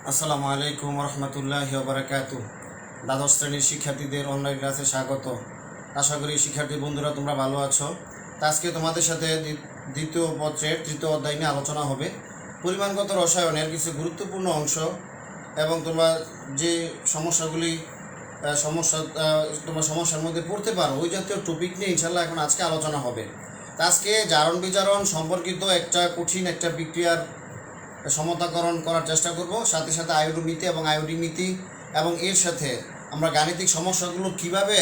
আসসালামু আলাইকুম রহমতুল্লাহি ওয়া বারাকাতুহু। দ্বাদশ শ্রেণীর শিক্ষার্থীদের অনলাইন ক্লাসে স্বাগত। আশা করি শিক্ষার্থী বন্ধুরা তোমরা ভালো আছো। তা আজকে তোমাদের সাথে দ্বিতীয় পত্রের তৃতীয় অধ্যায় নিয়ে আলোচনা হবে। পরিমাণগত রসায়নের কিছু গুরুত্বপূর্ণ অংশ এবং তোমরা যে সমস্যাগুলি সমস্যার মধ্যে পড়তে পারো ওই জাতীয় টপিক নিয়ে ইনশাল্লাহ এখন আজকে আলোচনা হবে। তা আজকে জারণ বিজারণ সম্পর্কিত একটা কঠিন একটা বিক্রিয়ার সমতাকরণ করার চেষ্টা করব, সাথে সাথে আয়োডিন নীতি এবং আয়োডিন নীতি এবং এর সাথে আমরা গাণিতিক সমস্যাগুলো কিভাবে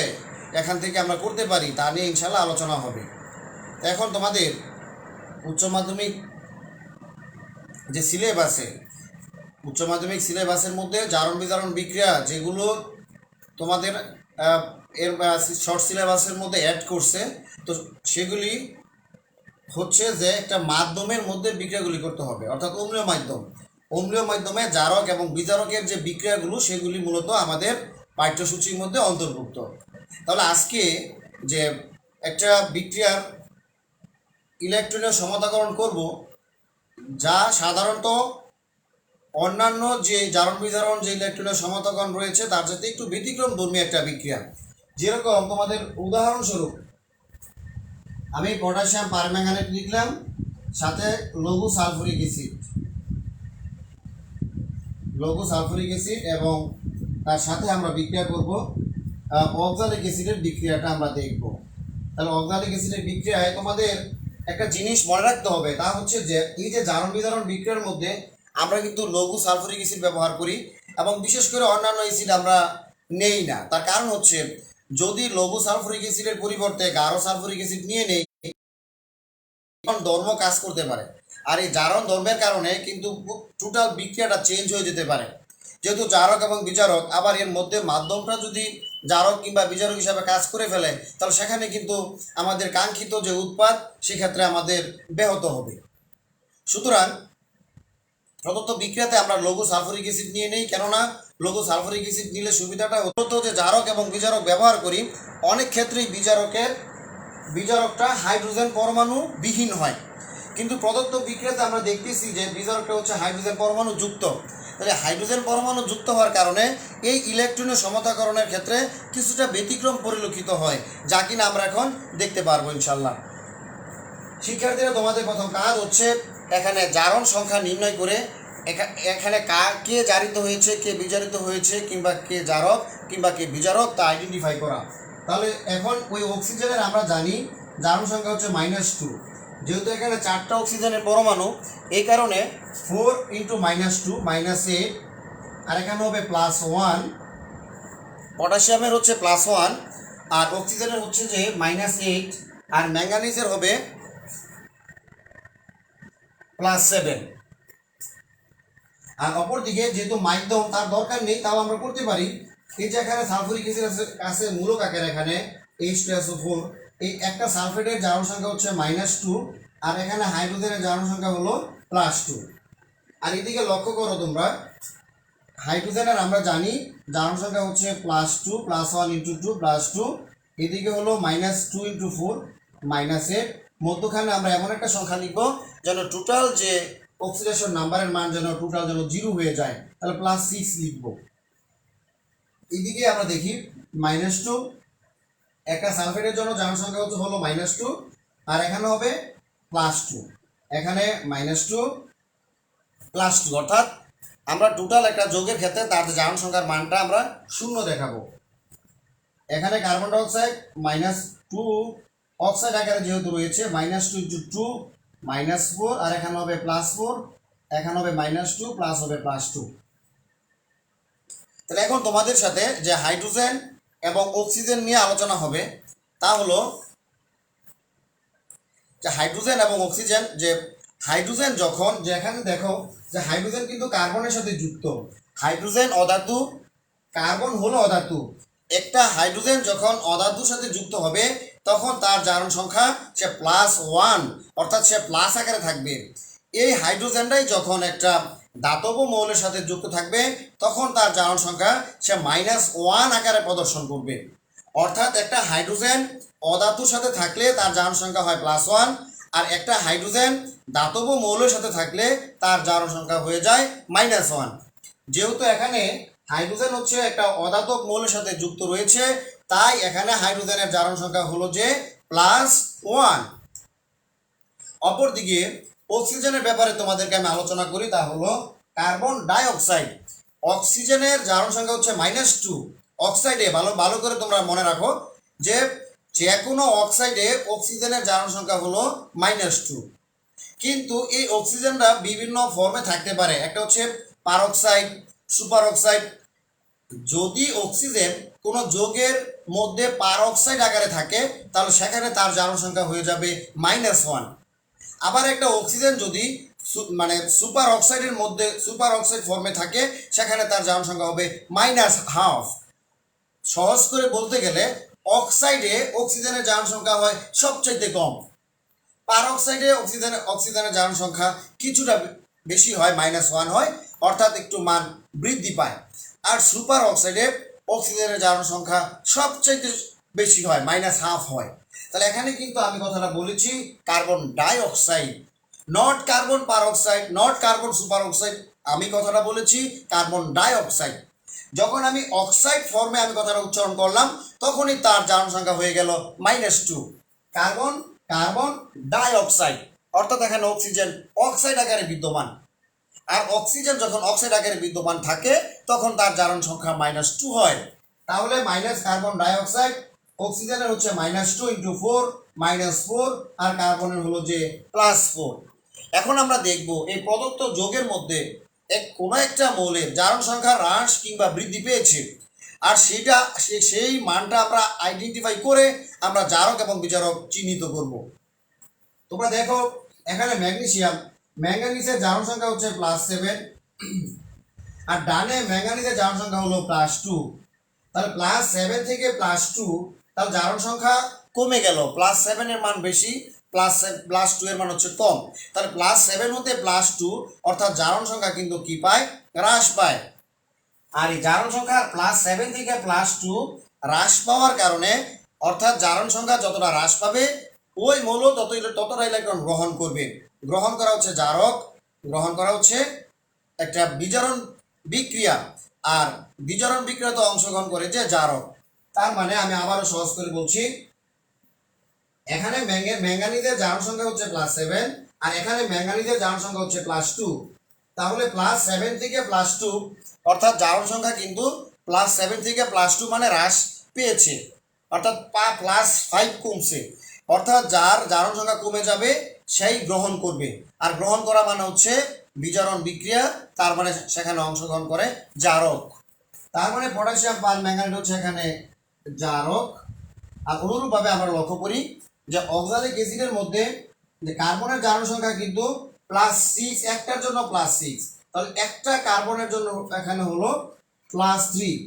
এখান থেকে আমরা করতে পারি তা নিয়ে ইনশাল্লাহ আলোচনা হবে। এখন তোমাদের উচ্চ মাধ্যমিক যে উচ্চ মাধ্যমিক সিলেবাসের মধ্যে জারণ বিজারণ বিক্রিয়া যেগুলো তোমাদের এর শর্ট সিলেবাসের মধ্যে অ্যাড করছে, তো সেগুলি হচ্ছে যে একটা মাধ্যমের মধ্যে বিক্রিয়াগুলি করতে হবে, অর্থাৎ অম্লীয় মাধ্যমে জারক এবং বিজারকের যে বিক্রিয়াগুলো সেগুলি মূলত আমাদের পাঠ্যসূচির মধ্যে অন্তর্ভুক্ত। তাহলে আজকে যে একটা বিক্রিয়ার ইলেকট্রনের সমতাকরণ করব, যা সাধারণত অন্যান্য যে জারণ বিজারণ যে ইলেকট্রনের সমতাকরণ রয়েছে তার সাথে একটু ব্যতিক্রম ধর্মী একটা বিক্রিয়া। যেরকম তোমাদের উদাহরণস্বরূপ আমি পটাশিয়াম পারম্যাঙ্গানেট লিখলাম, সাথে লঘু সালফুরিক অ্যাসিড এবং তার সাথে আমরা বিক্রিয়া করব অক্সালিক অ্যাসিডের বিক্রিয়াটা আমরা দেখব। তাহলে অক্সালিক অ্যাসিডের বিক্রিয়ায় তোমাদের একটা জিনিস মনে রাখতে হবে, তা হচ্ছে যে এই যে জারণ বিজারণ বিক্রিয়ার মধ্যে আমরা কিন্তু লঘু সালফুরিক অ্যাসিড ব্যবহার করি এবং বিশেষ করে অন্যান্য অ্যাসিড আমরা নেই না। তার কারণ হচ্ছে যদি লঘু সালফুরিক অ্যাসিডের পরিবর্তে গাঢ় সালফুরিক অ্যাসিড নিয়ে নেই, ধর্ম কাজ করতে পারে, আর এই জারণ ধর্মের কারণে কিন্তু টোটাল বিক্রিয়াটা চেঞ্জ হয়ে যেতে পারে। যেহেতু জারক এবং বিজারক, আবার এর মধ্যে মাধ্যমটা যদি জারক কিংবা বিজারক হিসাবে কাজ করে ফেলে, তাহলে সেখানে কিন্তু আমাদের কাঙ্ক্ষিত যে উৎপাদ সেক্ষেত্রে আমাদের ব্যাহত হবে। সুতরাং প্রদত্ত বিক্রিয়াতে আমরা লঘু সালফুরিক অ্যাসিড নিয়ে নেই, কেননা লঘু সালফুরিক অ্যাসিড নিলে সুবিধাটা হতো যে জারক এবং বিজারক ব্যবহার করি, অনেক ক্ষেত্রেই বিজারকটা হাইড্রোজেন পরমাণু বিহীন হয়, কিন্তু প্রদত্ত বিক্রিয়াতে আমরা দেখতেছি যে বিজারকটা হচ্ছে হাইড্রোজেন পরমাণু যুক্ত। তাহলে হাইড্রোজেন পরমাণু যুক্ত হওয়ার কারণে এই ইলেকট্রনের সমতাকরণের ক্ষেত্রে কিছুটা ব্যতিক্রম পরিলক্ষিত হয়, যা কিনা আমরা এখন দেখতে পারবো ইনশাল্লাহ। শিক্ষার্থীরা, তোমাদের প্রথম কাজ হচ্ছে এখানে জারণ সংখ্যা নির্ণয় করে এখানে কে জারিত হয়েছে, কে বিজারিত হয়েছে, কিংবা কে জারক কিংবা কে বিজারক তা আইডেন্টিফাই করা। তাহলে এখন ওই অক্সিজেনের আমরা জানি জারণ সংখ্যা হচ্ছে -2, যেহেতু এখানে 4টা অক্সিজেনের পরমাণু, এই কারণে 4 × -2 -8, আর এখানে হবে +1। পটাশিয়ামের হচ্ছে +1 আর অক্সিজেনের হচ্ছে যে -8, আর ম্যাঙ্গানিজের হবে +7। আর অপরদিকে যেহেতু মাধ্যম তার দরকার নেই, তাও আমরা করতে পারি। এই যে এখানে সালফুরিক অ্যাসিড আছে মূলক আকারে, এখানে H2SO4, এই একটা সালফেটের জারণ সংখ্যা হচ্ছে -2, আর এখানে হাইড্রোজেনের জারণ সংখ্যা হলো +2। আর এদিকে লক্ষ্য করো তোমরা, হাইড্রোজেনের আমরা জানি জারণ সংখ্যা হচ্ছে +2, +1 × 2 +2, এদিকে হলো -2 × 4 -8। মধ্যখানে আমরা এমন একটা সংখ্যা লিখবো যেন টোটাল যে অক্সিডেশন নাম্বারের মান যেন টোটাল যেন 0 হয়ে যায়, তাহলে +6 লিখবো। এদিকে আমরা দেখি -2, একটা সালফেটের জন্য জারণ সংখ্যা হলো -2, আর এখানে হবে +2, এখানে -2 +2, অর্থাৎ আমরা টোটাল একটা যৌগের ক্ষেত্রে তার জারণ সংখ্যার মানটা আমরা 0 দেখাবো। এখানে কার্বন ডাইঅক্সাইড -2 অক্সাইড আকারে যেহেতু রয়েছে, -2 × 2 -4, আর এখানে হবে +4, এখানে হবে -2 প্লাস হবে +2। তাহলে এখন তোমাদের সাথে যে হাইড্রোজেন এবং অক্সিজেন নিয়ে আলোচনা হবে, তা হলো যে হাইড্রোজেন এবং অক্সিজেন, যে হাইড্রোজেন যখন, যে এখানে দেখো যে হাইড্রোজেন কিন্তু কার্বনের সাথে যুক্ত, হাইড্রোজেন অধাতু, কার্বন হলো অধাতু। একটা হাইড্রোজেন যখন অধাতুর সাথে যুক্ত হবে তখন তার জারণ সংখ্যা সে +1, অর্থাৎ সে প্লাস আকারে থাকবে। এই হাইড্রোজেনটাই যখন একটা ধাতব মৌলের সাথে যুক্ত থাকবে তখন তার জারণ সংখ্যা সে -1 আকারে প্রদর্শন করবে। অর্থাৎ একটা হাইড্রোজেন অধাতুর সাথে থাকলে তার জারণ সংখ্যা হয় +1, আর একটা হাইড্রোজেন ধাতব মৌলের সাথে থাকলে তার জারণ সংখ্যা হয়ে যায় -1। যেহেতু এখানে হাইড্রোজেন হচ্ছে একটা অধাতব মৌলের সাথে যুক্ত রয়েছে, তাই এখানে হাইড্রোজেনের জারণ সংখ্যা হলো যে +1। অপরদিকে অক্সিজেনের ব্যাপারে তোমাদেরকে আমি আলোচনা করি, তা হলো কার্বন ডাই অক্সাইড। অক্সিজেনের জারণ সংখ্যা হচ্ছে -2। অক্সাইডে ভালো ভালো করে তোমরা মনে রাখো যে যে কোনো অক্সাইডে অক্সিজেনের জারণ সংখ্যা হলো -2। কিন্তু এই অক্সিজেনটা বিভিন্ন ফর্মে থাকতে পারে। একটা হচ্ছে পারঅক্সাইড, সুপার অক্সাইড। যদি অক্সিজেন কোনো যৌগের মধ্যে পারঅক্সাইড আকারে থাকে তাহলে সেখানে তার জারণ সংখ্যা হয়ে যাবে -1। আবার একটা অক্সিজেন যদি মানে সুপার অক্সাইডের মধ্যে সুপার অক্সাইড ফর্মে থাকে সেখানে তার জারণ সংখ্যা হবে -1/2। সহজ করে বলতে গেলে অক্সাইডে অক্সিজেনের জারণ সংখ্যা হয় সবচাইতে কম, পারঅক্সাইডে অক্সিজেনের জারণ সংখ্যা কিছুটা বেশি হয়, -1 হয়, অর্থাৎ একটু মান বৃদ্ধি পায়। আর সুপার অক্সাইডে অক্সিজেনের জারণ সংখ্যা সবচাইতে বেশি হয়, -1/2 হয়। তাহলে এখানে কিন্তু আমি কথাটা বলেছি carbon dioxide, not carbon peroxide, not carbon superoxide. আমি কথাটা বলেছি কার্বন ডাই অক্সাইড। যখন আমি অক্সাইড ফর্মে আমি কথাটা উচ্চারণ করলাম তখনই তার জারণ সংখ্যা হয়ে গেল -2। কার্বন কার্বন ডাই অক্সাইড, অর্থাৎ এখানে অক্সিজেন অক্সাইড আকারে বিদ্যমান। আর অক্সিজেন যখন অক্সাইড আকারে বিদ্যমান থাকে তখন তার জারণ সংখ্যা -2 হয়। তাহলে মাইনাস কার্বন ডাই অক্সাইড, অক্সিজেনের হচ্ছে -2 × 4 -4, আর কার্বনের হলো যে +4। এখন আমরা দেখব এই প্রদত্ত যৌগের মধ্যে কোনো একটা মৌলের জারণ সংখ্যা হ্রাস কিংবা বৃদ্ধি পেয়েছে, আর সেটা সেই মানটা আমরা আইডেন্টিফাই করে আমরা জারক এবং বিজারক চিহ্নিত করব। তোমরা দেখো এখানে ম্যাগনেসিয়াম, ম্যাঙ্গানিজের জারণ সংখ্যা হচ্ছে +7, আর ডানে ম্যাঙ্গানিজের জারণ সংখ্যা হলো +2। তাহলে +7 থেকে +2, তাহলে জারণ সংখ্যা কমে গেল। +7 এর মান বেশি, +2 এর মান হচ্ছে কম। তাহলে +7 হতে +2, অর্থাৎ জারণ সংখ্যা কিন্তু কি পায়, হ্রাস পায়। আর এই জারণ সংখ্যা +7 থেকে +2 হ্রাস পাওয়ার কারণে, অর্থাৎ জারণ সংখ্যা যতটা হ্রাস পাবে ওই মৌল ততটা ইলেকট্রন গ্রহণ করবে। গ্রহণ করা হচ্ছে জারক, গ্রহণ করা হচ্ছে একটা বিজারণ বিক্রিয়া, আর বিজারণ বিক্রিয়াতে অংশগ্রহণ করে যে জারক। তার মানে আমি আবারও সহজ করে বলছি, এখানে ম্যাঙ্গানিজের জারণ সংখ্যা হচ্ছে +7, আর এখানে ম্যাঙ্গানিজের জারণ সংখ্যা হচ্ছে +2। তাহলে +7 থেকে +2, অর্থাৎ জারণ সংখ্যা কিন্তু +7 থেকে +2 মানে হ্রাস পেয়েছে, অর্থাৎ +5 কমছে। অর্থাৎ যার জারণ সংখ্যা কমে যাবে সেই গ্রহণ করবে, আর গ্রহণ করা মানে হচ্ছে বিজারণ বিক্রিয়া, তার মানে সেখানে অংশগ্রহণ করে জারক। তার মানে পটাশিয়াম পারম্যাঙ্গানেট হচ্ছে এখানে জারক। আর অনুরূপভাবে আমরা লক্ষ্য করি যে অক্সালিক অ্যাসিডের মধ্যে যে কার্বনের জারণ সংখ্যা কিন্তু +6, একটার জন্য +6, তাহলে একটা কার্বনের জন্য এখানে হলো +3।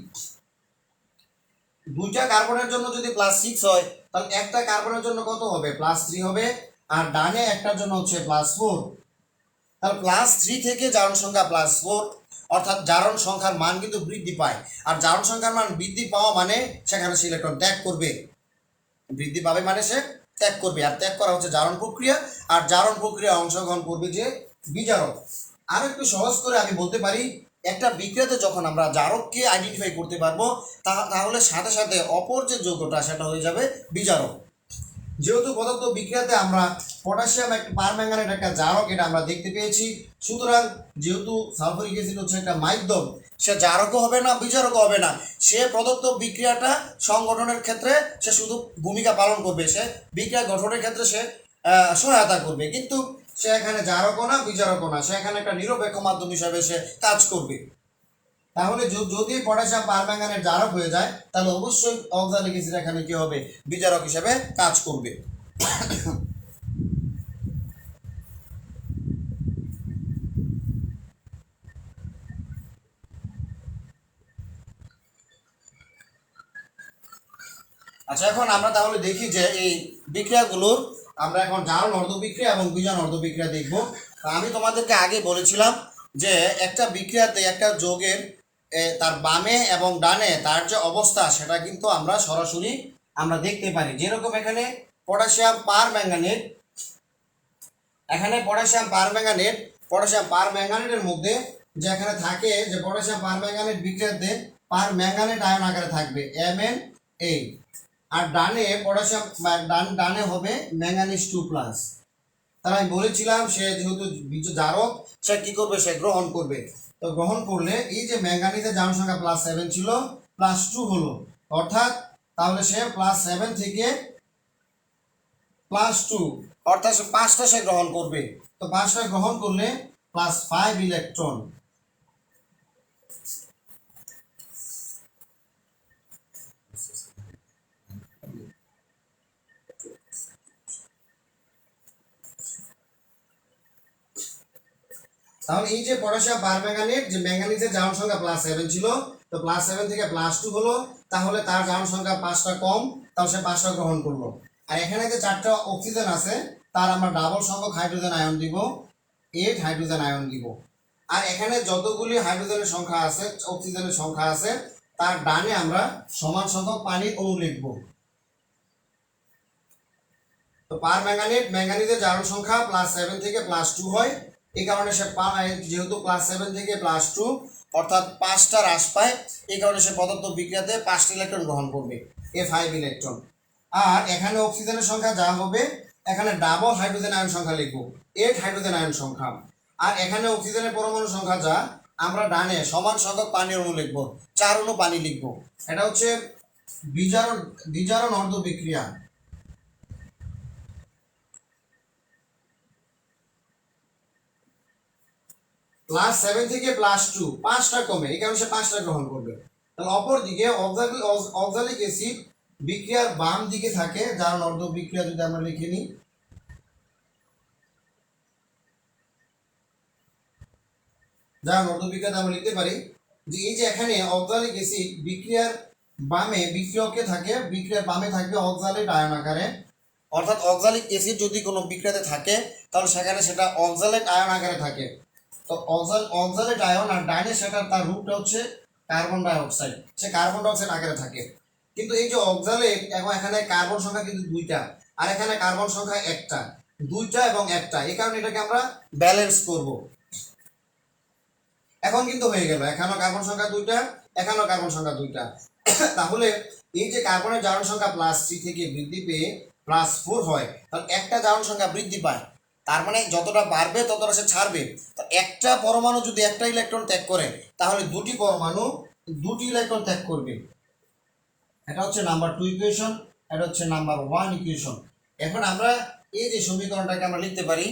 দুইটা কার্বনের জন্য যদি +6 হয় তাহলে একটা কার্বনের জন্য কত হবে, +3 হবে। আর ডানে একটার জন্য হচ্ছে +4। তাহলে +3 থেকে জারণ সংখ্যা +4, অর্থাৎ জারণ সংখ্যার মান কিন্তু বৃদ্ধি পায়। আর জারণ সংখ্যার মান বৃদ্ধি পাওয়া মানে সেখানে সে ইলেকট্রন ত্যাগ করবে, বৃদ্ধি পাবে মানে সে ত্যাগ করবে, আর ত্যাগ করা হচ্ছে জারণ প্রক্রিয়া, আর জারণ প্রক্রিয়া অংশগ্রহণ করবে যে বিজারক। আর একটু সহজ করে আমি বলতে পারি, একটা বিক্রিয়াতে যখন আমরা জারককে আইডেন্টিফাই করতে পারবো তাহলে সাথে সাথে অপর যে যৌগটা সেটা হয়ে যাবে বিজারক। যেহেতু প্রদত্ত বিক্রিয়াতে আমরা পটাশিয়াম পারম্যাঙ্গানেট একটা জারক, এটা আমরা দেখতে পেয়েছি। সুতরাং যেহেতু সালফারিক অ্যাসিড হচ্ছে একটা মাধ্যম, সে জারকও হবে না বিজারকও হবে না, সে প্রদত্ত বিক্রিয়াটা সংগঠনের ক্ষেত্রে সে শুধু ভূমিকা পালন করবে, সে বিক্রিয়া গঠনের ক্ষেত্রে সে সহায়তা করবে, কিন্তু সে এখানে জারকও না বিজারকও না, সে এখানে একটা নিরপেক্ষ মাধ্যম হিসাবে সে কাজ করবে। তাহলে যদি পটাশিয়াম পারম্যাঙ্গানেট জারক হয়ে যায় তাহলে অবশ্যই অক্সালিক অ্যাসিড এখানে কি হবে, বিজারক হিসেবে কাজ করবে। আচ্ছা, এখন আমরা তাহলে দেখি যে এই বিক্রিয়াগুলোর আমরা এখন জারণ অর্ধ বিক্রিয়া এবং বিজারণ অর্ধ বিক্রিয়া দেখব। আমি তোমাদেরকে আগে বলেছিলাম যে একটা বিক্রিয়াতে একটা যৌগের তার বামে এবং ডানে তার যে অবস্থা সেটা কিন্তু আমরা সরাসরি আমরা দেখতে পারি। যেরকম এখানে পটাশিয়াম পারম্যাঙ্গানেট, এখানে পটাশিয়াম পারম্যাঙ্গানেটের মধ্যে যে এখানে থাকে যে পটাশিয়াম পারম্যাঙ্গানেট বিক্রিয়াতে পারম্যাঙ্গানেট আয়ন আকারে থাকবে MnA, আর ডানে পটাশিয়াম ডানে হবে ম্যাঙ্গানিজ 2+। তাহলে আমি বলেছিলাম সে যেহেতু জারক সে কি করবে, সে গ্রহণ করবে। তো গ্রহণ করলে এই যে ম্যাঙ্গানিজের জারণ সংখ্যা +7 ছিল +2 হলো, অর্থাৎ তাহলে সে +7 থেকে +2, অর্থাৎ 5টা সে গ্রহণ করবে। তো 5টা গ্রহণ করলে +5 ইলেকট্রন। তাহলে এই যে পটাশিয়াম পারম্যাঙ্গানেট যে ম্যাঙ্গানিজের জারণ সংখ্যা +7 ছিল, তো +7 থেকে +2 হলো, তাহলে তার জারণ সংখ্যা 5টা কম, তাহলে সে 5টা গ্রহণ করলো। আর এখানে যে 4টা অক্সিজেন আছে তার আমরা ডাবল সংখ্যক হাইড্রোজেন আয়ন দিব, 8 হাইড্রোজেন আয়ন দিব। আর এখানে যতগুলি হাইড্রোজেনের সংখ্যা আছে, অক্সিজেনের সংখ্যা আছে, তার ডানে আমরা সমান সংখ্যক পানির অণু লিখব। তো ম্যাঙ্গানিজের জারণ সংখ্যা +7 থেকে +2 হয়, এই কারণে সে যেহেতু +7 থেকে +2 অর্থাৎ 5টা হ্রাস পায়, এই কারণে সে পদার্থ বিক্রিয়াতে 5টি ইলেকট্রন গ্রহণ করবে, A5 ইলেকট্রন। আর এখানে অক্সিজেনের সংখ্যা যা হবে, এখানে ডাবল হাইড্রোজেন আয়ন সংখ্যা লিখব, 8 হাইড্রোজেন আয়ন সংখ্যা। আর এখানে অক্সিজেনের পরমাণু সংখ্যা যা, আমরা ডানে সমান সংখ্যক পানির অণু লিখব, 4 অণু পানি লিখব। এটা হচ্ছে বিজারণ অর্ধ বিক্রিয়া। +7 থেকে +2 5টা কমে, এই কারণে সে 5টা গ্রহণ করবে। তাহলে অপরদিকে অক্সালিক অ্যাসিড বিক্রিয়ার বাম দিকে থাকে, যার অর্ধ বিক্রিয়া যদি আমরা লিখে নিই, যার অর্ধ বিক্রিয়াতে আমরা লিখতে পারি যে এই যে এখানে অক্সালিক অ্যাসিড বিক্রিয়ার বামে বিক্রিয়কে থাকে, বিক্রিয়ার বামে থাকবে অক্সালেট আয়ন আকারে, অর্থাৎ অক্সালিক অ্যাসিড যদি কোনো বিক্রিয়াতে থাকে তাহলে সেখানে সেটা অক্সালেট আয়ন আকারে থাকে। তো অক্সালেট আয়ন, আর ডাইনে সেটা তার রূপটা হচ্ছে কার্বন ডাই অক্সাইড, সে কার্বন ডাই অক্সাইড আকারে থাকে। কিন্তু এই যে অক্সালেট, এবং এখানে কার্বন সংখ্যা কিন্তু 2টা, আর এখানে কার্বন সংখ্যা 1টা, 2টা এবং 1টা, এই কারণে এটাকে আমরা ব্যালেন্স করব। এখন কিন্তু হয়ে গেল, এখানেও কার্বন সংখ্যা 2টা, এখানেও কার্বন সংখ্যা 2টা। তাহলে এই যে কার্বনের জারণ সংখ্যা +3 থেকে বৃদ্ধি পেয়ে +4 হয়, তাহলে একটা জারণ সংখ্যা বৃদ্ধি পায়, তার মানে যতটা বাড়বে ততটা সে ছাড়বে। তো একটা পরমাণু যদি একটা ইলেকট্রন ত্যাগ করে, তাহলে দুটি পরমাণু 2টি ইলেকট্রন ত্যাগ করবে। এটা হচ্ছে নাম্বার 2 ইকুয়েশন, এটা হচ্ছে নাম্বার 1 ইকুয়েশন। এখন আমরা এই যে সমীকরণটাকে আমরা লিখতে পারি,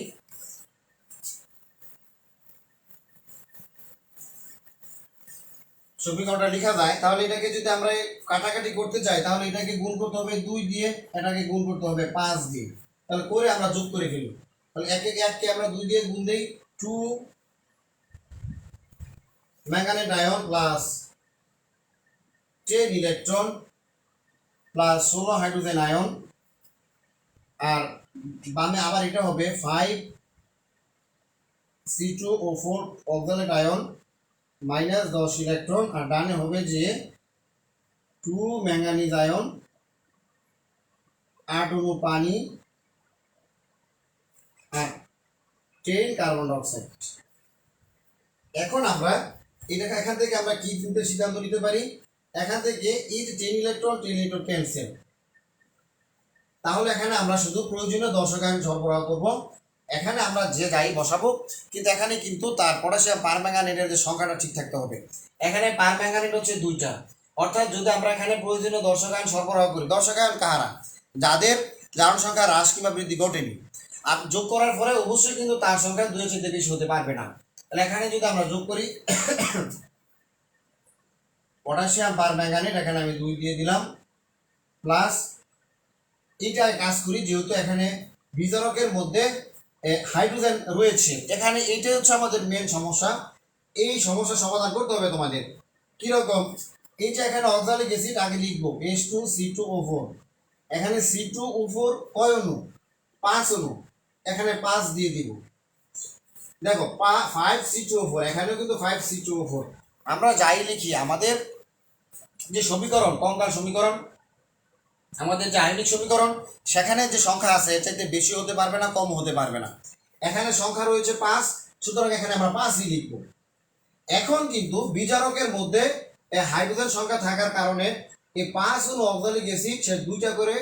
সমীকরণটা লেখা যায়, তাহলে এটাকে যদি আমরা কাটাকাটি করতে চাই, তাহলে এটাকে গুণ করতে হবে 2 দিয়ে, এটাকে গুণ করতে হবে 5 দিয়ে, তাহলে করে আমরা যোগ করে ফেলি। তাহলে 1কে আমরা 2 দিয়ে গুণ দেই, 2 manganate ion plus 10 electron plus 16 hydrogen ion, আর বামে আবার এটা হবে 5 C2O4 অক্সালেট আয়ন -10 ইলেকট্রন, আর ডানে হবে যে 2 ম্যাঙ্গানিজ আয়ন 8 অণু পানি আর 10 কার্বন ডাইঅক্সাইড। এখন আমরা এটাকে এখান থেকে আমরা কি সিদ্ধান্ত নিতে পারি, এখান থেকে এই যে 10 ইলেকট্রন ক্যান্সেল, তাহলে এখানে আমরা শুধু প্রয়োজনীয় দর্শক আয়ন সরবরাহ করব। এখানে আমরা যে যাই বসাবো, কিন্তু এখানে কিন্তু তার পটাশিয়াম পারম্যাঙ্গানেটের যে সংখ্যাটা ঠিক থাকতে হবে। এখানে পারম্যাঙ্গানেট হচ্ছে 2টা, অর্থাৎ যদি আমরা এখানে প্রয়োজনীয় দর্শক আয়ন সরবরাহ করি, দর্শক আয়ন কারা, যাদের জারণ সংখ্যা হ্রাস কিংবা বৃদ্ধি ঘটেনি, আর যোগ করার পরে অবশ্যই কিন্তু তার সংখ্যা 2 এর চেয়ে বেশি হতে পারবে না। তাহলে এখানে যদি আমরা যোগ করি পটাশিয়াম পারম্যাঙ্গানেট, এখানে আমি 2 দিয়ে দিলাম, প্লাস এটা কাজ করি, যেহেতু এখানে বিজারকের মধ্যে হাইড্রোজেন রয়েছে, এখানে এইটাই হচ্ছে আমাদের মেন সমস্যা। এই সমস্যার সমাধান করতে হবে তোমাদের। কিরকম, এই যে এখানে অক্সালিক অ্যাসিড আগে লিখবো H2C2O4, এখানে C2O4 কয় অণু, 5 অণু, এখানে 5 দিয়ে দিব। দেখো 5C2O4, এখানেও কিন্তু 5C2O4। আমরা যাই লিখি, আমাদের যে সমীকরণ, কঙ্কাল সমীকরণ, আমাদের যে আয়নিক সমীকরণ, সেখানে যে সংখ্যা আছে এর চাইতে বেশি হতে পারবে না, কম হতে পারবে না। এখানে সংখ্যা রয়েছে 5, সুতরাং এখানে আমরা 5ই লিখব। এখন কিন্তু বিজারকের মধ্যে হাইড্রোজেন সংখ্যা থাকার কারণে এই 5 অণু অক্সালিক অ্যাসিড সে দুইটা করে,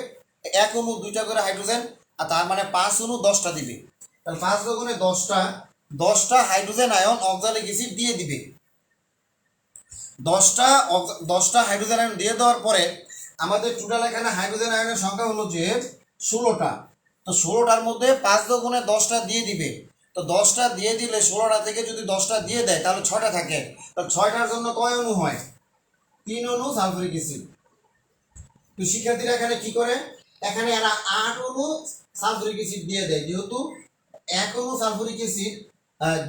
এক অণু দুইটা করে হাইড্রোজেন, আর তার মানে 5 অণু 10টা দিবে। তাহলে 5 গুণে 10টা হাইড্রোজেন আয়ন অক্সালিক অ্যাসিড দিয়ে দিবে। 10টা হাইড্রোজেন আয়ন দিয়ে দেওয়ার পরে আমাদের টোটাল এখানে হাইড্রোজেন আয়নের সংখ্যা হলো যে 16টা। তো 16টার মধ্যে 5 গুণে 10টা দিয়ে দিবে। তো 10টা দিয়ে দিলে 16টা থেকে যদি 10টা দিয়ে দেয় তাহলে 6টা থাকে। তো 6টার জন্য কয় অণু হয়? 3 অণু সালফিউরিক অ্যাসিড। তো শিক্ষার্থীরা এখানে কি করে? এখানে এরা 8 অণু সালফিউরিক অ্যাসিড দিয়ে দেয়, যেহেতু 1 অণু সালফিউরিক অ্যাসিড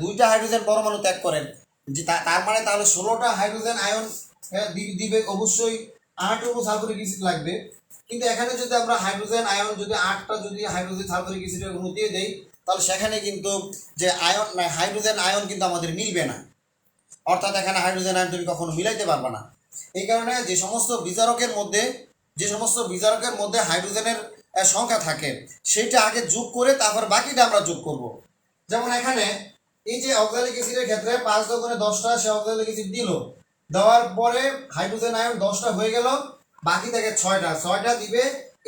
2টা হাইড্রোজেন পরমাণু ত্যাগ করেন, যে তার মানে তাহলে 16টা হাইড্রোজেন আয়ন দিবে, অবশ্যই 8 অণু সালফিউরিক অ্যাসিড লাগবে। কিন্তু এখানে যদি আমরা হাইড্রোজেন আয়ন যদি 8টা যদি হাইড্রোজেন সালফিউরিক অ্যাসিডের অণু দিয়ে দেই, তাহলে সেখানে কিন্তু যে আয়ন হাইড্রোজেন আয়ন কিন্তু আমাদের মিলবে না, অর্থাৎ এখানে হাইড্রোজেন আয়ন তুমি কখনো মিলাইতে পারবে না। এই কারণে যে সমস্ত বিজারকের মধ্যে হাইড্রোজেনের সংখ্যা থাকে সেটা আগে যোগ করে তারপর বাকিটা আমরা যোগ করব। যেমন এখানে এই যে অক্সালিক অ্যাসিডের ক্ষেত্রে 5 গুণে 10টা সে অক্সালিক অ্যাসিড দিল, দেওয়ার পরে হাইড্রোজেন আয়ন 10টা হয়ে গেল, বাকি থাকে 6টা দিবে।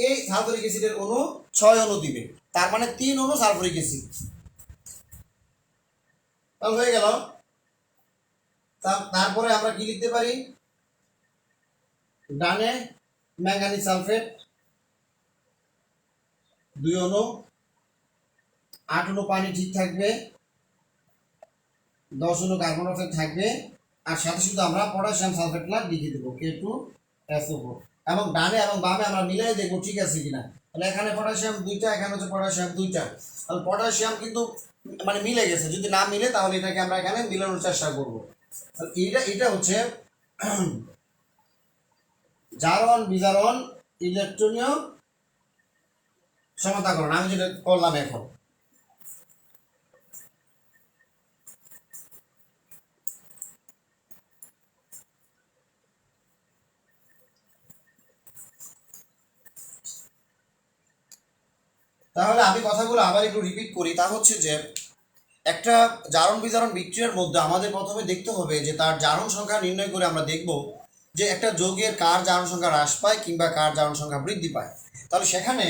এই সালফিউরিক অ্যাসিডের অণু 6 অণু দিবে, তার মানে 3 অণু সালফিউরিক অ্যাসিড। তাহলে হয়ে গেল। তারপরে আমরা কি লিখতে পারি? ডানে ম্যাঙ্গানিজ সালফেট 2 অণু, 8 অণু পানি ঠিক থাকবে, 10 অণু কার্বন ডাইঅক্সাইড থাকবে, আর সাথে শুধু আমরা পটাশিয়াম সালফেটটা লিখে দেবো K2SO4। এবং ডানে এবং বামে আমরা মিলাই দেখবো ঠিক আছে কিনা। তাহলে এখানে পটাশিয়াম 2টা, এখানে হচ্ছে পটাশিয়াম 2টা। তাহলে পটাশিয়াম কিন্তু মানে মিলে গেছে, যদি না মিলে তাহলে এটাকে আমরা এখানে মিলানোর চেষ্টা করবো। এটা হচ্ছে জারণ বিজারণ ইলেকট্রনীয় সমতাকরণ, আমি যেটা করলাম এখন। তাহলে আমি কথাগুলো আবার একটু রিপিট করি। তা হচ্ছে যে একটা জারণ বিজারণ বিক্রিয়ার মধ্যে আমাদের প্রথমে দেখতে হবে যে তার জারণ সংখ্যা নির্ণয় করে আমরা দেখব যে একটা যৌগের কার জারণ সংখ্যা হ্রাস পায় কিংবা কার জারণ সংখ্যা বৃদ্ধি পায়। তাহলে সেখানে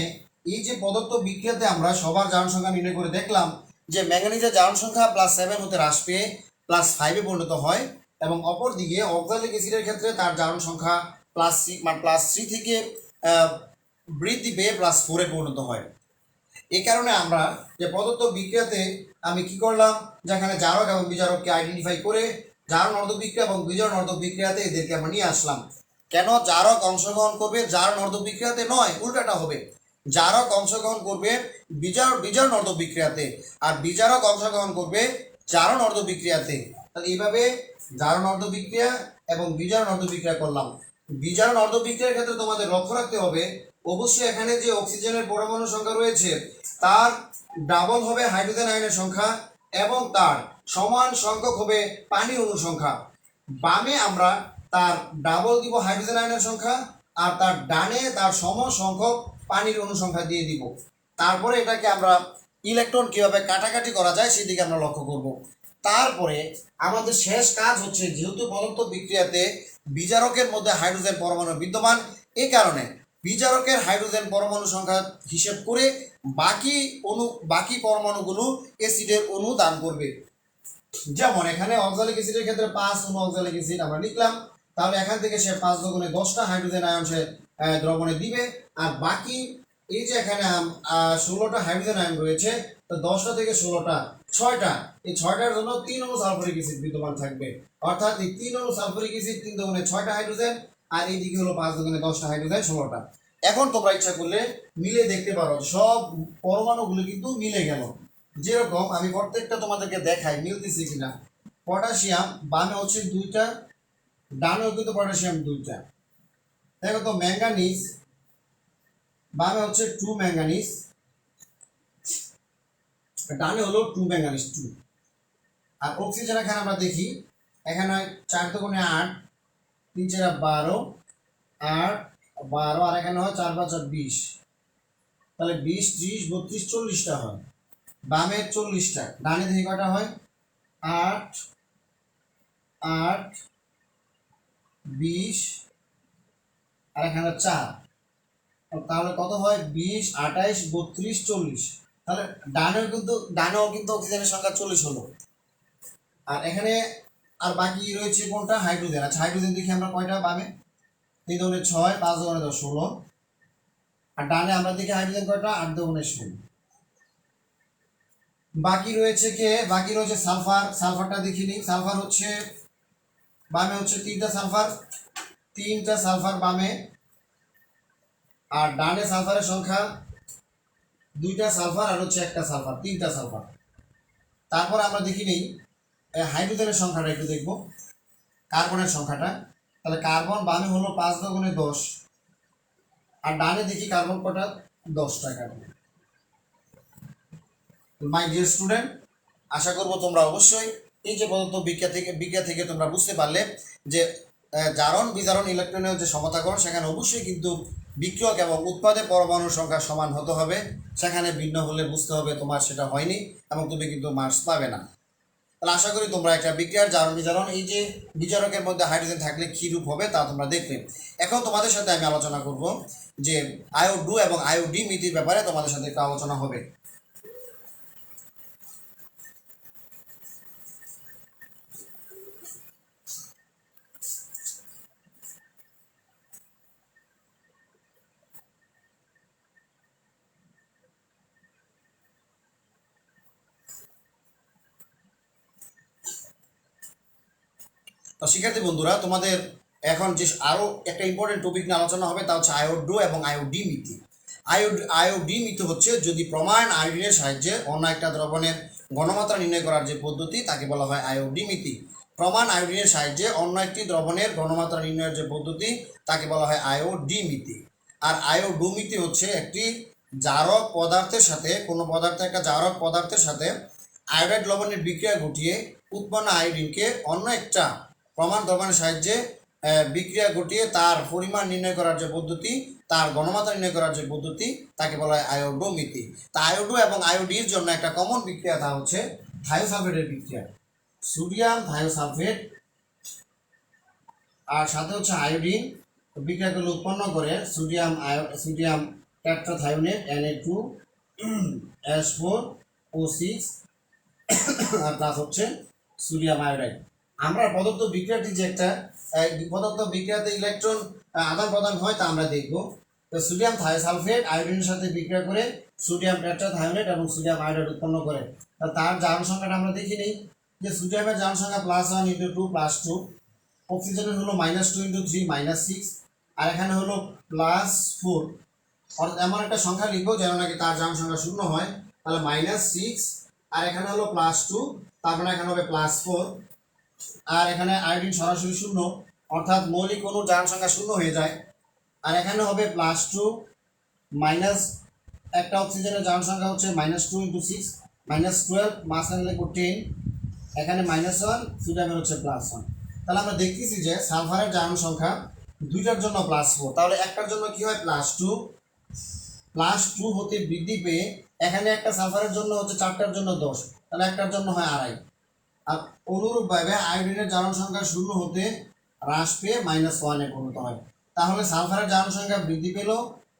এই যে প্রদত্ত বিক্রিয়াতে আমরা সবার জারণ সংখ্যা নির্ণয় করে দেখলাম যে ম্যাঙ্গানিজের জারণ সংখ্যা +7 হতে হ্রাস পেয়ে +5 এ পরিণত হয়, এবং অপরদিকে অক্সালিক অ্যাসিডের ক্ষেত্রে তার জারণ সংখ্যা +3 থেকে বৃদ্ধি পেয়ে +4 এ পরিণত হয়। এই কারণে আমরা যে প্রদত্ত বিক্রিয়াতে আমি কি করলাম, যেখানে জারক এবং বিজারককে আইডেন্টিফাই করে জারণ অর্ধ বিক্রিয়া এবং বিজারণ অর্ধ বিক্রিয়াতে এদেরকে আমরা নিয়ে আসলাম। কেন জারক অংশগ্রহণ করবে জারণ অর্ধ বিক্রিয়াতে নয়, উল্টাটা হবে। জারক অংশগ্রহণ করবে বিজারণ অর্ধ বিক্রিয়াতে, আর বিজারক অংশগ্রহণ করবে জারণ অর্ধ বিক্রিয়াতে। তাহলে এইভাবে জারণ অর্ধ বিক্রিয়া এবং বিজারণ অর্ধ বিক্রিয়া করলাম। বিজারণ অর্ধ বিক্রিয়ার ক্ষেত্রে তোমাদের লক্ষ্য রাখতে হবে অবশ্যই এখানে যে অক্সিজেনের পরমাণু সংখ্যা রয়েছে তার ডাবল হবে হাইড্রোজেন আয়নের সংখ্যা, এবং তার সমান সংখ্যক হবে পানি অণু সংখ্যা। বামে আমরা তার ডাবল দিব হাইড্রোজেন আয়নের সংখ্যা, আর তার ডানে তার সম সংখ্যক পানির অণু সংখ্যা দিয়ে দিব। তারপরে এটাকে আমরা ইলেকট্রন কিভাবে কাটাকাটি করা যায় সেদিকে আমরা লক্ষ্য করব। তারপরে আমাদের শেষ কাজ হচ্ছে, যেহেতু প্রদত্ত বিক্রিয়াতে বিজারকের মধ্যে হাইড্রোজেন পরমাণু বিদ্যমান, এই কারণে বিজারকের হাইড্রোজেন পরমাণু সংখ্যা হিসেব করে বাকি পরমাণুগুলো অ্যাসিডের অণু দান করবে। যেমন এখানে অক্সালিক অ্যাসিডের ক্ষেত্রে 5 অণু অক্সালিক অ্যাসিড আমরা লিখলাম, তাহলে এখান থেকে সে 5 গুণে 10টা হাইড্রোজেন আয়ন সে দ্রবণে দিবে। আর বাকি এই যে এখানে 16টা হাইড্রোজেন আয়ন রয়েছে, তো 10টা থেকে 16টা 6টা, এই 6টার জন্য 3 অণু সালফিউরিক অ্যাসিড বিদ্যমান থাকবে। অর্থাৎ এই 3 অণু সালফিউরিক অ্যাসিড 3 গুণে 6টা হাইড্রোজেন, আর এইদিকে হলো 5 গুণে 10টা হাইড্রোজেন 16টা। এখন তোমরা ইচ্ছা করলে মিলে দেখতে পারো, সব পরমাণুগুলো কিন্তু মিলে গেল। যেরকম আমি প্রত্যেকটা তোমাদেরকে দেখাই মিলতেছে কিনা। পটাশিয়াম বামে হচ্ছে 2টা, ডানেও কিন্তু পটাশিয়াম 2টা। দেখো তো ম্যাঙ্গানিজ বামে হচ্ছে 2 ম্যাঙ্গানিজ, ডানে হলো 2 ম্যাঙ্গানিজ 2। আর অক্সিজেন এখানে আমরা দেখি, এখানে 4 গুণে 8, 3 4 12, 8 12, আর এখানে হয় 4 5 20। তাহলে 20 30 32 40টা হয়। বামে 40টা, ডানে দেখি কয়টা হয় 8 8 20 আর এখানে 4, তাহলে কত হয় 20 28 32 40। তাহলে ডানেও কিন্তু অক্সিজেনের সংখ্যা 40 হলো। আর এখানে আর বাকি রয়েছে কোনটা, হাইড্রোজেন। আচ্ছা হাইড্রোজেন দেখি আমরা কয়টা পাবে, 3 দুগুণে 6, 5 দুগুণে 10 16। আর ডানে আমরা দেখি হাইড্রোজেন কয়টা, 8 দুগুণে 16। বাকি রয়েছে সালফার। সালফারটা দেখি নিই। সালফার হচ্ছে বামে হচ্ছে 3টা সালফার, 3টা সালফার বামে। আর ডানে সালফারের সংখ্যা 2টা সালফার আর হচ্ছে 1টা সালফার, 3টা সালফার। তারপর আমরা দেখি নিই হাইড্রোজেনের সংখ্যাটা একটু দেখব, কার্বনের সংখ্যাটা। তাহলে কার্বন বামে হলো 5 দুগুণে 10, আর ডানে দেখি কার্বন কটা, 10টা কার্বন। মাই ডিয়ার স্টুডেন্ট, আশা করব তোমরা অবশ্যই এই যে পদার্থ বিজ্ঞান থেকে তোমরা বুঝতে পারলে যে জারণ বিজারণ ইলেকট্রনের যে সমতাকরণ, সেখানে অবশ্যই কিন্তু বিক্রিয়ক এবং উৎপাদে পরমাণুর সংখ্যা সমান হতে হবে। সেখানে ভিন্ন হলে বুঝতে হবে তোমার সেটা হয়নি এবং তুমি কিন্তু মার্কস পাবে না। তাহলে আশা করি তোমরা একটা বিক্রিয়ার জারণ বিজারণ, এই যে বিজারকের মধ্যে হাইড্রোজেন থাকলে কী রূপ হবে তা তোমরা দেখবে। এখন তোমাদের সাথে আমি আলোচনা করব যে আয়ো2 এবং আয়ো-ডি মিতির ব্যাপারে তোমাদের সাথে একটা আলোচনা হবে। তো শিক্ষার্থী বন্ধুরা, তোমাদের এখন যে আরও একটা ইম্পর্টেন্ট টপিক নিয়ে আলোচনা হবে, তা হচ্ছে আয়ো2 এবং আয়ো-ডি মিতি। আয়ো-ডি মিতি হচ্ছে যদি প্রমাণ আয়োডিনের সাহায্যে অন্য একটা দ্রবণের ঘনমাত্রা নির্ণয় করার যে পদ্ধতি, তাকে বলা হয় আয়ো-ডি মিতি। প্রমাণ আয়োডিনের সাহায্যে অন্য একটি দ্রবণের ঘনমাত্রা নির্ণয়ের যে পদ্ধতি, তাকে বলা হয় আয়ো-ডি মিতি। আর আয়ো-ডি মিতি হচ্ছে একটি জারক পদার্থের সাথে, কোনো পদার্থের একটা জারক পদার্থের সাথে আয়োডাইড লবণের বিক্রিয়া ঘটিয়ে উৎপন্ন আয়োডিনকে অন্য একটা প্রমাণ দ্রবণের সাহায্যে বিক্রিয়া ঘটিয়ে তার পরিমাণ নির্ণয় করার যে পদ্ধতি, তার ঘনমাত্রা নির্ণয় করার যে পদ্ধতি, তাকে বলা হয় আয়োডো মিতি। তা আয়োডো এবং আয়োডির জন্য একটা কমন বিক্রিয়া, তা হচ্ছে থায়োসালফেটের বিক্রিয়া। সোডিয়াম থায়োসালফেট আর সাথে হচ্ছে আয়োডিন বিক্রিয়াগুলো উৎপন্ন করে সোডিয়াম টেট্রাথায়োনেট Na2S4O6 আর প্লাস হচ্ছে সোডিয়াম আয়োডাইড। আমরা পদার্থ বিক্রিয়াটি যে একটা পদার্থ বিক্রিয়াতে ইলেকট্রন আদান প্রদান হয়, তা আমরা দেখব। তো সোডিয়াম থায়োসালফেট আয়োডিনের সাথে বিক্রিয়া করে সোডিয়াম টেট্রাথায়োনেট এবং সোডিয়াম আয়োডাইড উৎপন্ন করে। তার জারণ সংখ্যাটা আমরা দেখি নিই যে সোডিয়ামের জারণ সংখ্যা +1 × 2 +2, অক্সিজেনের হলো -2 × 3 -6, আর এখানে হলো +4। অর্থাৎ এমন একটা সংখ্যা লিখবো যেন নাকি তার জারণ সংখ্যা 0 হয়। তাহলে -6 আর এখানে হলো +2, তার মানে এখানে হবে +4। আর এখানে আয়োডিন সরাসরি 0, অর্থাৎ মৌলিক অণুর জারণ সংখ্যা 0 হয়ে যায়। আর এখানে হবে +2 মাইনাস একটা অক্সিজেনের জারণ সংখ্যা হচ্ছে -2 × 6 -12, মাঝখানে লিখবো 10, এখানে -1, সোডিয়ামের হচ্ছে +1। তাহলে আমরা দেখতেছি যে সালফারের জারণ সংখ্যা দুইটার জন্য +4, তাহলে একটার জন্য কি হয় +2 হতে বৃদ্ধি পেয়ে এখানে একটা সালফারের জন্য হচ্ছে 4টার জন্য 10, তাহলে একটার জন্য হয় 2.5। আর অনুরূপভাবে আয়োডিনের জারণ সংখ্যা 0 হতে হ্রাস পেয়ে -1-এ পরিণত হয়। তাহলে সালফারের জারণ সংখ্যা বৃদ্ধি পেল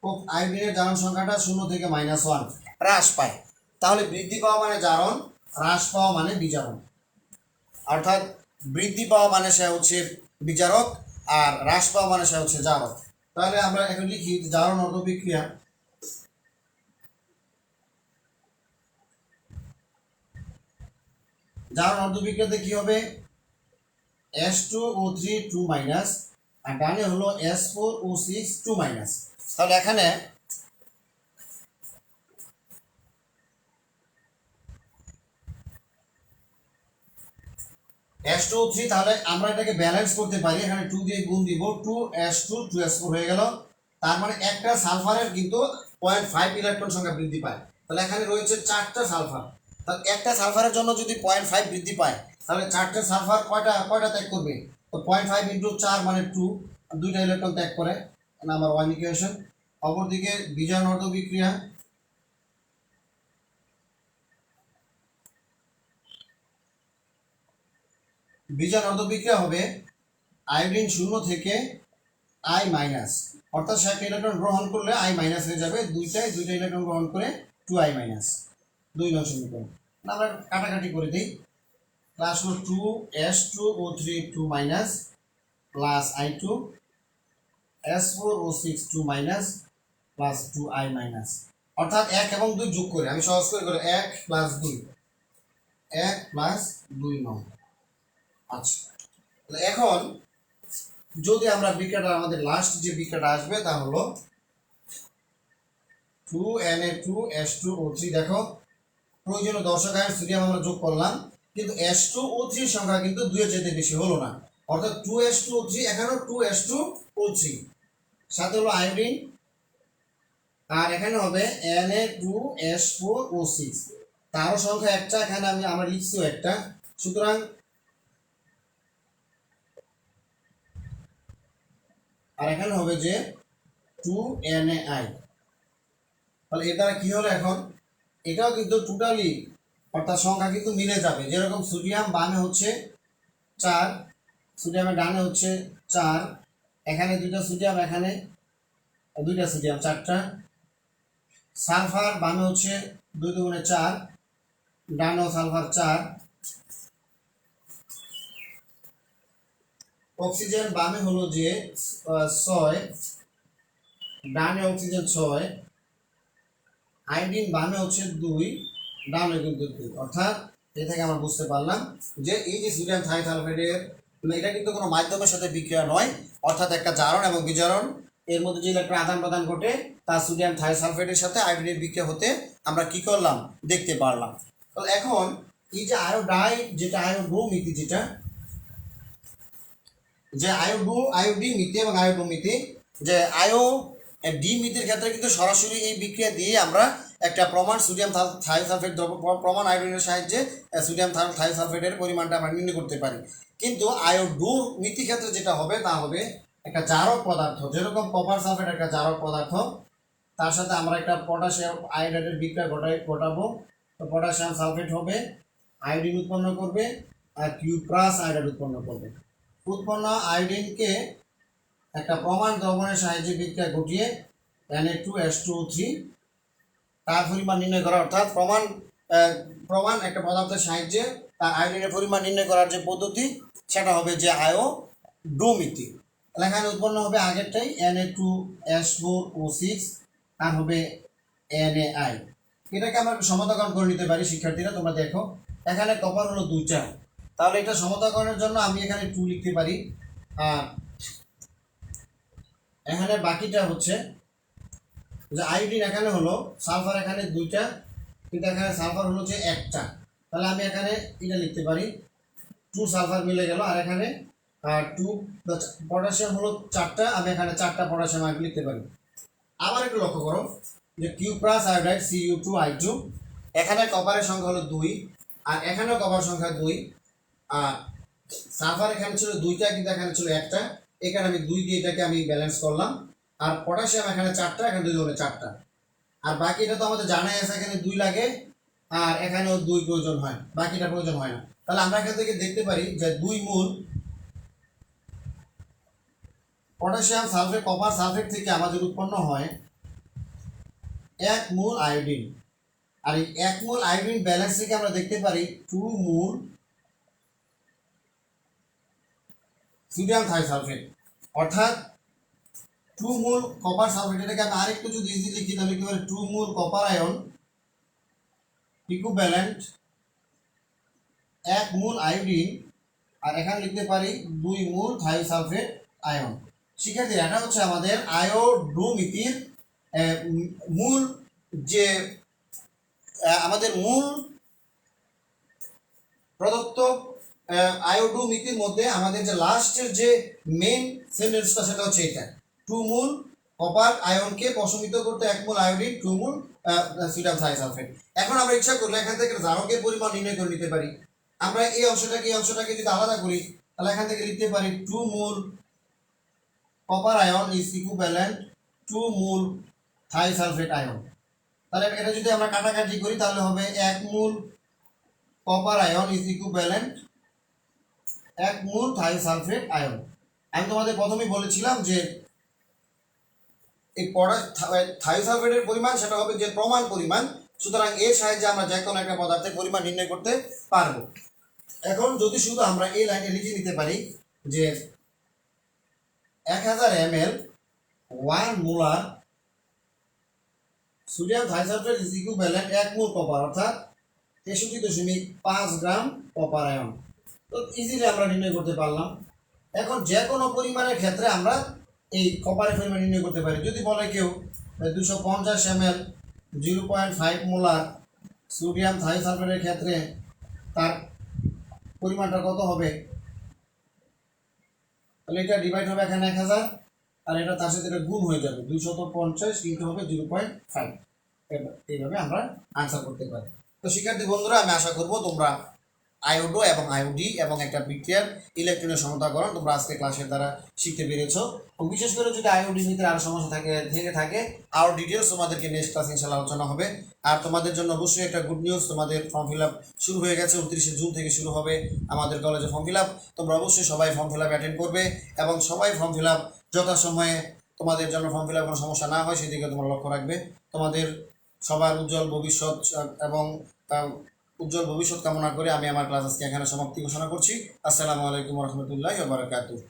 ও আয়োডিনের জারণ সংখ্যাটা 0 থেকে -1 হ্রাস পায়। তাহলে বৃদ্ধি পাওয়া মানে জারণ, হ্রাস পাওয়া মানে বিজারণ। অর্থাৎ বৃদ্ধি পাওয়া মানে সে হচ্ছে বিজারক, আর হ্রাস পাওয়া মানে সে হচ্ছে জারক। তাহলে আমরা এখন লিখি জারণ অর্ধ বিক্রিয়া। জারণ অর্ধ বিক্রিয়াতে কি হবে, S2O3 2- আর ডানে হলো S4O6 2-। তাহলে এখানে S2O3, তাহলে আমরা এটাকে ব্যালেন্স করতে পারি, এখানে 2 দিয়ে গুণ দিব, 2S2 2S4 হয়ে গেল। তার মানে একটা সালফারের কিন্তু 0.5 ইলেকট্রন সংখ্যা বৃদ্ধি পায়। তাহলে এখানে রয়েছে 4টা সালফার, তাহলে একটা সালফারের জন্য যদি 0.5 বৃদ্ধি পায়, তাহলে 4টা সালফার কয়টা ত্যাগ করবে, তো 0.5 × 4 মানে 2, 2টা ইলেকট্রন ত্যাগ করে, নাম্বার 1 ইকুয়েশন। অপরদিকে বিজারণ অর্ধ বিক্রিয়া, বিজন অর্ধবিক্রিয়া হবে আয়োডিন 0 থেকে আই মাইনাস, অর্থাৎ সে একটা ইলেকট্রন গ্রহণ করলে আই মাইনাস হয়ে যাবে, দুইটা ইলেকট্রন গ্রহণ করে 2i মাইনাস। 2 নং সমীকরণ আমরা কাটাকাটি করে দিই। Plus 2s2o3 2 minus plus i2 s4o6 2 minus plus 2i minus, অর্থাৎ 1 এবং 2 যোগ করে আমি সহজ করে 1 প্লাস 2 1 প্লাস 2 নং। আচ্ছা, তাহলে এখন যদি আমরা বিক্রিয়াটা আমাদের লাস্ট যে বিক্রিয়াটা আসবে তা হলো 2Na2S2O3। দেখো প্রয়োজনীয় দর্শক আয়ন সোডিয়াম আমরা যোগ করলাম, কিন্তু S2O3 এর সংখ্যা কিন্তু 2 এর চাইতে বেশি হলো না, অর্থাৎ 2S2O3 এখানেও 2S2O3 সাথে হলো আয়োডিন, আর এখানে হবে Na2S4O6, তারও সংখ্যা একটা, এখানে আমরা লিখছিও একটা, সুতরাং আর এখানে হবে যে 2NaI। তাহলে এটা কি হলো এখন, এটাও কিন্তু টোটালি অর্থাৎ সংখ্যা কিন্তু মিলে যাবে। যেরকম সোডিয়াম বামে হচ্ছে 4, সোডিয়ামের ডানে হচ্ছে 4, এখানে 2টা সোডিয়াম, এখানে 2টা সোডিয়াম 4টা। সালফার বামে হচ্ছে 2 দুগুণে 4, ডানেও সালফার 4। অক্সিজেন বামে হলো যে 6, ডানে অক্সিজেন 6, আয়োডিন বামে হচ্ছে 2, ডানে কিন্তু 2, অর্থাৎ এ থেকে আমরা বুঝতে পারলাম যে এই যে সোডিয়াম থাইসালফেটের এটা কিন্তু কোনো মাধ্যমের সাথে বিক্রিয়া নয়, অর্থাৎ একটা জারণ এবং বিজারণ এর মধ্যে যে ইলেকট্রন আদান প্রদান ঘটে তা সোডিয়াম থাইসালফেটের সাথে আয়োডিনের বিক্রিয়া হতে আমরা কি করলাম, দেখতে পারলাম। তাহলে এখন এই যে আয়োডাইড, যেটা আয়োডোমিতি, যেটা যে আয়োডিমিতি এবং আয়োডোমিতি, যে ডিমিতির ক্ষেত্রে কিন্তু সরাসরি এই বিক্রিয়া দিয়ে আমরা একটা প্রমাণ সোডিয়াম থাইসালফেট প্রমাণ আয়োডিনের সাহায্যে সোডিয়াম থাইসালফেটের পরিমাণটা আমরা নির্ণয় করতে পারি। কিন্তু আয়োডোমিতি ক্ষেত্রে যেটা হবে তা হবে একটা জারক পদার্থ, যেরকম কপার সালফেট একটা জারক পদার্থ, তার সাথে আমরা একটা পটাশিয়াম আয়োডাইডের বিক্রিয়া ঘটাবো, তো পটাশিয়াম সালফেট হবে, আয়োডিন উৎপন্ন করবে, আর কিউপ্রাস আয়োডাইড উৎপন্ন করবে। উৎপন্ন আয়োডিনকে একটা প্রমাণ দ্রবণের সাহায্যে বিক্রিয়া ঘটিয়ে Na2S2O3 তার পরিমাণ নির্ণয় করা, অর্থাৎ প্রমাণ একটা পদার্থের সাহায্যে তার আয়োডিনের পরিমাণ নির্ণয় করার যে পদ্ধতি সেটা হবে যে আয়োডোমিতি। তাহলে এখানে উৎপন্ন হবে আগেরটাই Na2S4O6, আর হবে NaI। এটাকে আমরা সমতাকরণ করে নিতে পারি শিক্ষার্থীরা, তোমরা দেখো এখানে কপার হলো 2টা, তাহলে এটা সমতাকরণের জন্য আমি এখানে 2 লিখতে পারি, আর এখানে বাকিটা হচ্ছে যে আয়োডিন এখানে হলো, সালফার এখানে 2টা, কিন্তু এখানে সালফার হলো যে একটা, তাহলে আমি এখানে এটা লিখতে পারি 2 সালফার মিলে গেল, আর এখানে 2 পটাশিয়াম হলো 4টা, আমি এখানে 4টা পটাশিয়াম আয়োড লিখতে পারি। আবার একটু লক্ষ্য করো যে কিউপ্রাস আয়োডাইড Cu2I2, এখানে কপারের সংখ্যা হলো 2, আর এখানেও কপার সংখ্যা 2, আর সালফার এখানে ছিল 2টা, কিন্তু এখানে ছিল একটা, এখানে আমি 2 দিয়ে এটাকে আমি ব্যালেন্স করলাম, আর পটাশিয়াম এখানে 4টা, এখানে 2 ধরে 4টা, আর বাকিটা তো আমাদের জানাই আছে এখানে 2 লাগে, আর এখানেও 2 প্রয়োজন হয়, বাকিটা প্রয়োজন হয় না। তাহলে আমরা এখান থেকে দেখতে পারি যে 2 মোল পটাশিয়াম সালফেট কপার সালফেট থেকে আমাদের উৎপন্ন হয় 1 মোল আয়োডিন, আর এই 1 মোল আয়োডিন ব্যালেন্স থেকে আমরা দেখতে পারি 2 মোল সোডিয়াম থাইসালফেট, অর্থাৎ 2 মোল কপার সালফেট। এটাকে আমি আরেকটু যদি ইজি লিখি তাহলে লিখতে পারি 2 mole copper ion equivalent 1 mole iodine, আর এখানে লিখতে পারি 2 মোল থাইসালফেট আয়ন। শিক্ষার্থী, এটা হচ্ছে আমাদের আয়োডোমিতির মূল যে আমাদের মূল প্রদত্ত আয়োডোমিতির মধ্যে আমাদের যে লাস্টের যে মেইন সেন্টেন্সটা সেটা হচ্ছে এটা, 2 মোল কপার আয়নকে প্রশমিত করতে 1 মোল আয়োডিন, 2 মোল সোডিয়াম থাইসালফেট। এখন আমরা ইচ্ছা করলে এখান থেকে জারকের পরিমাণ নির্ণয় করে নিতে পারি। আমরা এই অংশটাকে যদি আলাদা করি তাহলে এখান থেকে লিখতে পারি 2 mole copper ion is equivalent 2 mole thiosulphate ion. তাহলে এটা যদি আমরা কাটাকাটি করি তাহলে হবে 1 mole copper ion is equivalent 1 mole thiosulphate ion. আমি তোমাদের প্রথমেই বলেছিলাম যে এই থায়োসালফেটের পরিমাণ সেটা হবে যে প্রমাণ পরিমাণ, সুতরাং এর সাহায্যে আমরা যে কোনো একটা পদার্থের পরিমাণ নির্ণয় করতে পারবো। এখন যদি শুধু আমরা এই লাইনে লিখে নিতে পারি যে 1000 ml 1 molar sodium thiosulphate is equivalent 1 mole copper, অর্থাৎ 63.5 গ্রাম কপার আয়ন। তো ইজিলি আমরা নির্ণয় করতে পারলাম। এখন যে কোনো পরিমাণের ক্ষেত্রে আমরা এই কপারের পরিমাণ নির্ণয় করতে পারি। যদি বলে কেউ 250 ml 0.5 মোলার সোডিয়াম থায়োসালফেটের ক্ষেত্রে তার পরিমাণটা কত হবে, তাহলে এটা ডিভাইড হবে এখানে 1000, আর এটা তার সাথে এটা গুণ হয়ে যাবে 250 কিন্তু হবে 0.5। এইভাবে আমরা আনসার করতে পারি। তো শিক্ষার্থী বন্ধুরা, আমি আশা করব তোমরা আয়োডো এবং আয়োডি এবং একটা বিক্রিয়ার ইলেকট্রনের সমতাকরণ তোমরা আজকে ক্লাসের দ্বারা শিখতে পেরেছো। এবং বিশেষ করে যদি আয়োডির ভিতরে আরো সমস্যা থাকে আরো ডিটেলস তোমাদেরকে নেক্সট ক্লাস ইনশাআল্লাহ আলোচনা হবে। আর তোমাদের জন্য অবশ্যই একটা গুড নিউজ, তোমাদের ফর্ম ফিল আপ শুরু হয়ে গেছে। 29 জুন থেকে শুরু হবে আমাদের কলেজে ফর্ম ফিল আপ। তোমরা অবশ্যই সবাই ফর্ম ফিল আপ অ্যাটেন্ড করবে এবং সবাই ফর্ম ফিল আপ যথাসময়ে, তোমাদের জন্য ফর্ম ফিল আপ কোনো সমস্যা না হয় সেদিকে তোমরা লক্ষ্য রাখবে। তোমাদের সবার উজ্জ্বল ভবিষ্যৎ এবং উজ্জ্বল ভবিষ্যৎ কামনা করে আমি আমার ক্লাস আজকে এখানে সমাপ্তি ঘোষণা করছি। আসসালামু আলাইকুম ওয়া রাহমাতুল্লাহি ওয়া বারাকাতুহু।